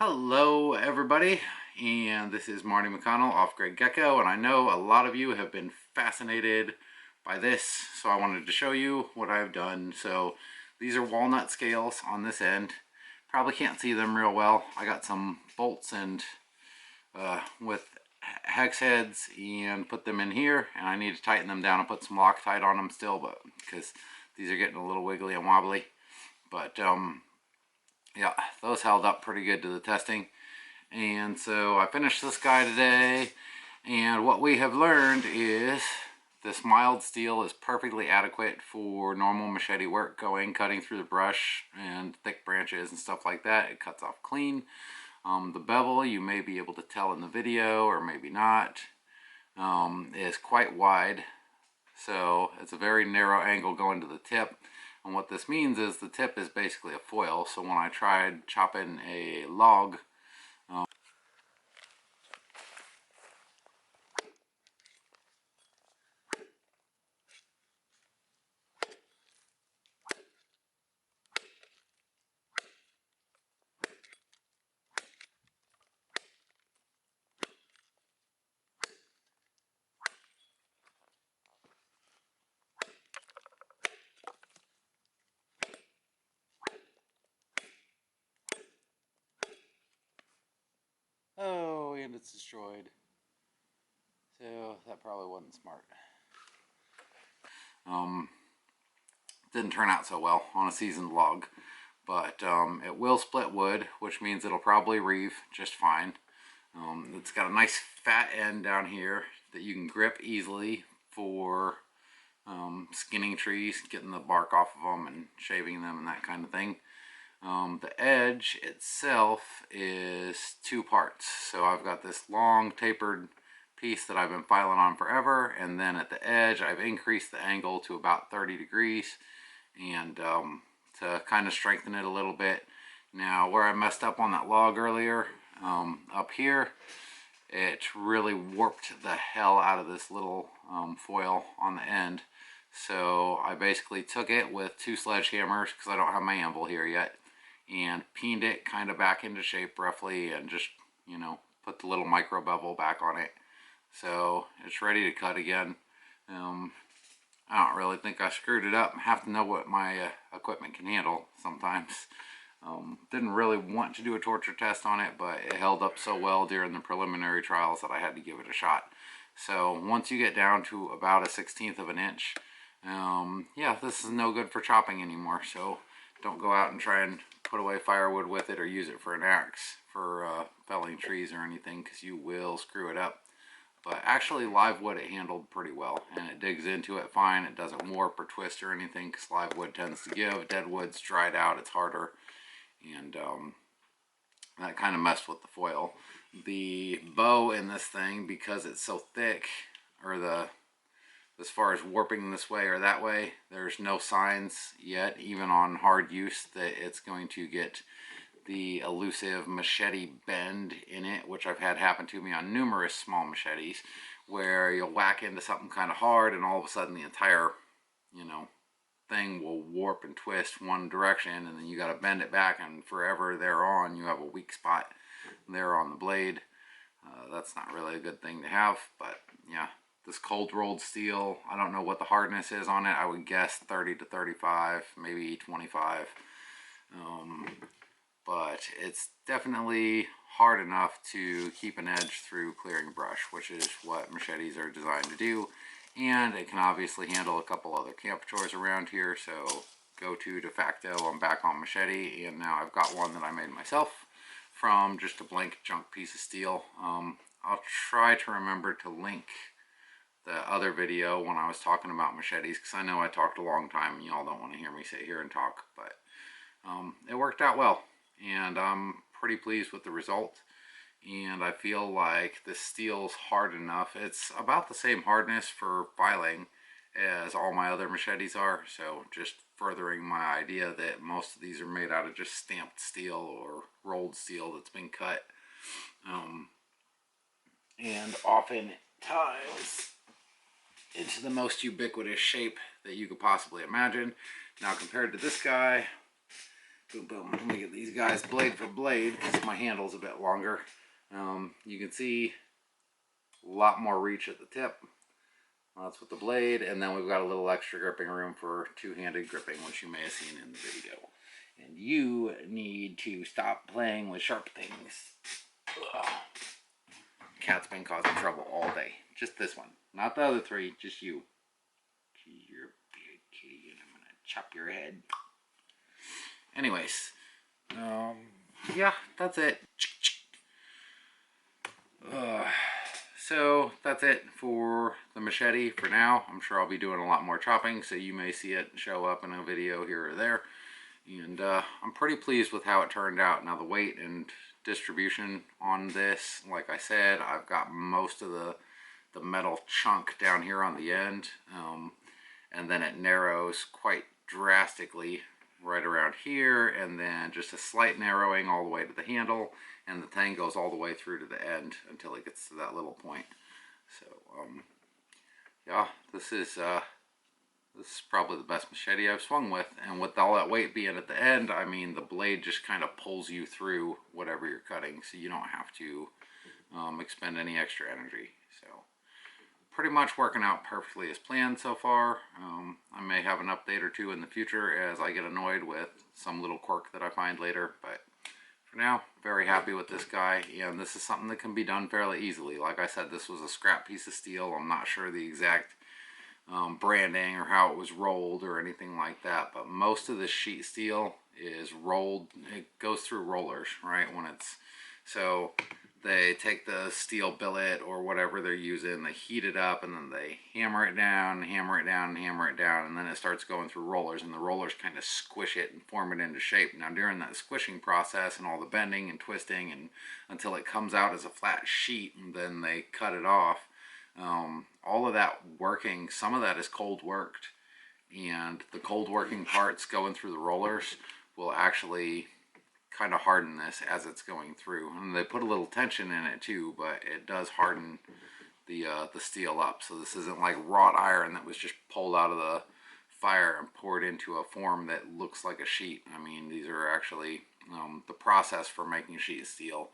Hello everybody, and this is Marty McConnell off Greg Gecko, and I know a lot of you have been fascinated by this, so I wanted to show you what I've done. So these are walnut scales on this end. Probably can't see them real well. I got some bolts and with hex heads and put them in here, and I need to tighten them down and put some Loctite on them still, but because these are getting a little wiggly and wobbly. But yeah, those held up pretty good to the testing. And so I finished this guy today, and what we have learned is this mild steel is perfectly adequate for normal machete work, cutting through the brush and thick branches and stuff like that. It cuts off clean. The bevel, you may be able to tell in the video or maybe not, is quite wide. So it's a very narrow angle going to the tip. And what this means is the tip is basically a foil. So when I tried chopping a log, oh, and it's destroyed. So that probably wasn't smart. Didn't turn out so well on a seasoned log, but it will split wood, which means it'll probably reeve just fine. It's got a nice fat end down here that you can grip easily for skinning trees, getting the bark off of them and shaving them and that kind of thing. The edge itself is two parts. So I've got this long tapered piece that I've been filing on forever, and then at the edge I've increased the angle to about 30 degrees and to kind of strengthen it a little bit. Now where I messed up on that log earlier, up here, it really warped the hell out of this little foil on the end. So I basically took it with two sledgehammers, because I don't have my anvil here yet, and peened it kind of back into shape roughly, and just, you know, put the little micro bevel back on it. So it's ready to cut again. I don't really think I screwed it up. I have to know what my equipment can handle sometimes. Didn't really want to do a torture test on it, but it held up so well during the preliminary trials that I had to give it a shot. So once you get down to about a 1/16 of an inch, yeah, this is no good for chopping anymore. So don't go out and try and put away firewood with it or use it for an axe for felling trees or anything, because you will screw it up. But actually live wood it handled pretty well, and it digs into it fine. It doesn't warp or twist or anything, because live wood tends to give. Dead wood's dried out, it's harder, and that kind of messed with the foil. The bow in this thing, because it's so thick, or as far as warping this way or that way, there's no signs yet, even on hard use, that it's going to get the elusive machete bend in it, which I've had happen to me on numerous small machetes, where you'll whack into something kind of hard and all of a sudden the entire, you know, thing will warp and twist one direction, and then you got to bend it back, and forever thereon you have a weak spot there on the blade. That's not really a good thing to have, but yeah, this cold rolled steel, I don't know what the hardness is on it. I would guess 30 to 35, maybe 25. But it's definitely hard enough to keep an edge through clearing brush, which is what machetes are designed to do. And it can obviously handle a couple other camp chores around here, so go to de facto, I'm back on machete, and now I've got one that I made myself from just a blank junk piece of steel. I'll try to remember to link the other video when I was talking about machetes, because I know I talked a long time and y'all don't want to hear me sit here and talk, but it worked out well, and I'm pretty pleased with the result. And I feel like the steel's hard enough. It's about the same hardness for filing as all my other machetes are, so just furthering my idea that most of these are made out of just stamped steel or rolled steel that's been cut, and often times into the most ubiquitous shape that you could possibly imagine. Now compared to this guy, Boom, boom. Let me get these guys blade for blade because my handle's a bit longer. You can see a lot more reach at the tip. That's with the blade, and then we've got a little extra gripping room for two-handed gripping, which you may have seen in the video. And you need to stop playing with sharp things. Ugh. Cat's been causing trouble all day. Just this one. Not the other three, just you. You're a big kitty, and I'm going to chop your head. Anyways, yeah, that's it. So that's it for the machete for now. I'm sure I'll be doing a lot more chopping, so you may see it show up in a video here or there. And I'm pretty pleased with how it turned out. Now the weight and distribution on this, like I said, I've got most of the metal chunk down here on the end, and then it narrows quite drastically right around here, and then just a slight narrowing all the way to the handle, and the thing goes all the way through to the end until it gets to that little point. So yeah, this is probably the best machete I've swung with, and with all that weight being at the end, I mean, the blade just kind of pulls you through whatever you're cutting, so you don't have to expend any extra energy. So pretty much working out perfectly as planned so far. I may have an update or two in the future as I get annoyed with some little quirk that I find later, but for now, very happy with this guy, and this is something that can be done fairly easily. Like I said, this was a scrap piece of steel. I'm not sure the exact branding or how it was rolled or anything like that, but most of this sheet steel is rolled. It goes through rollers, right? When it's, so they take the steel billet or whatever they're using, they heat it up, and then they hammer it down, hammer it down, hammer it down, and then it starts going through rollers, and the rollers kind of squish it and form it into shape. Now during that squishing process and all the bending and twisting and until it comes out as a flat sheet, and then they cut it off, all of that working, some of that is cold worked, and the cold working parts going through the rollers will actually kind of harden this as it's going through, and they put a little tension in it too, but it does harden the steel up. So this isn't like wrought iron that was just pulled out of the fire and poured into a form that looks like a sheet. I mean, these are actually the process for making sheet steel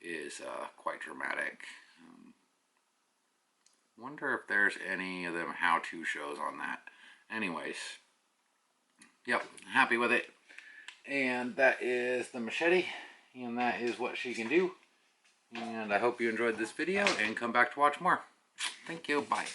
is quite dramatic. Wonder if there's any of them how-to shows on that. Anyways, yep, happy with it. And that is the machete, and that is what she can do. And I hope you enjoyed this video and come back to watch more. Thank you. Bye.